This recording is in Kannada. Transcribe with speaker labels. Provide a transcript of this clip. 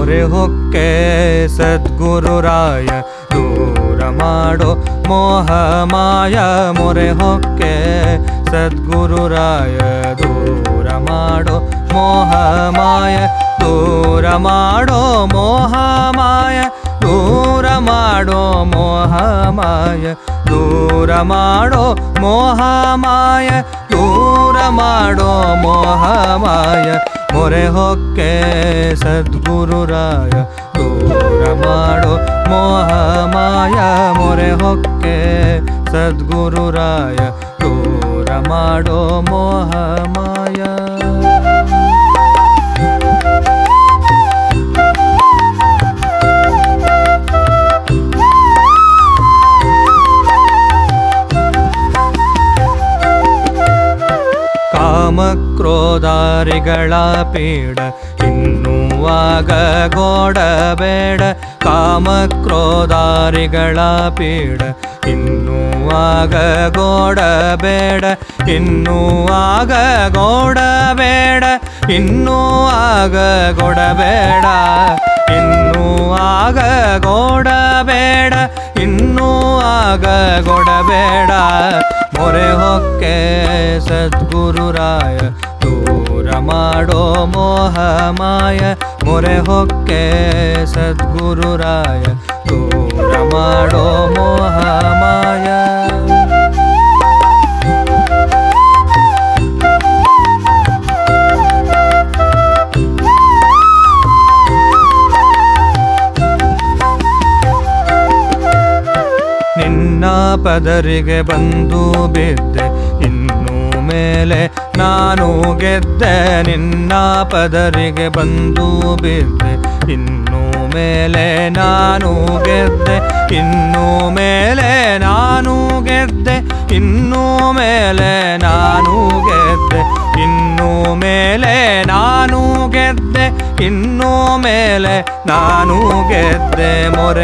Speaker 1: ಮೊರೆ ಹೊಕ್ಕೆ ಸದ್ಗುರುರಾಯ ದೂರ ಮಾಡೋ ಮೋಹ ಮಾಯ ಮೊರೆ ಹೊಕ್ಕೆ ಸದ್ಗುರುರಾಯ ದೂರ ಮಾಡೋ ಮೋಹ ಮಾಯ ದೂರ ಮಾಡೋ ಮೋಹ ಮಾಯ ದೂರ ಮಾಡೋ ಮೋಹ ಮಾಯ ದೂರ ಮಾಡೋ ಮೋಹ ಮಾಯ ದೂರ ಮಾಡೋ ಮೋಹ ಮಾಯ ಮೊರೆ ಹೊಕ್ಕೆ ಸದ್ಗುರುರಾಯ ದೂರ ಮಾಡೋ ಮೋಹ ಮಾಯ ಮೊರೆ ಹೊಕ್ಕೆ ಸದ್ಗುರುರಾಯ ದೂರ ಮಾಡೋ ಮೋಹ ಮಾಯ ಕಾಮಕ್ರೋಧಾರಿಗಳ ಪೀಡ ಇನ್ನೂವಾಗ ಗೋಡಬೇಡ ಕಾಮಕ್ರೋಧಾರಿಗಳ ಪೀಡ ಇನ್ನೂವಾಗ ಗೋಡಬೇಡ ಇನ್ನೂವಾಗ ಗೋಡಬೇಡ ಇನ್ನೂವಾಗ ಗೋಡಬೇಡ ಇನ್ನೂವಾಗ ಗೋಡಬೇಡ ಇನ್ನೂವಾಗ ಗೋಡಬೇಡ ಮೊರೆ ಹೊಕ್ಕೆ ಸದ್ಗುರುರಾಯ ದೂರ ಮಾಡೋ ಮೋಹ ಮಾಯ ಮೊರೆ ಹೊಕ್ಕೆ ಸದ್ಗುರುರಾಯ ದೂರ ಮಾಡೋ ಮೋಹ ಮಾಯ ನಿನ್ನ ಪದರಿಗೆ ಬಂದು ಬಿದ್ದೆ ಇನ್ನು ಮೇಲೆ ನಾನು ಗೆದ್ದೆ ನಿನ್ನ ಪದರಿಗೆ ಬಂದು ಬಿದ್ದೆ ಇನ್ನು ಮೇಲೆ ನಾನು ಗೆದ್ದೆ ಇನ್ನು ಮೇಲೆ ನಾನು ಗೆದ್ದೆ ಇನ್ನು ಮೇಲೆ ನಾನು ಗೆದ್ದೆ ಇನ್ನು ಮೇಲೆ ನಾನು ಗೆದ್ದೆ ಇನ್ನು ಮೇಲೆ ನಾನು ಗೆದ್ದೆ ಮೊರೆ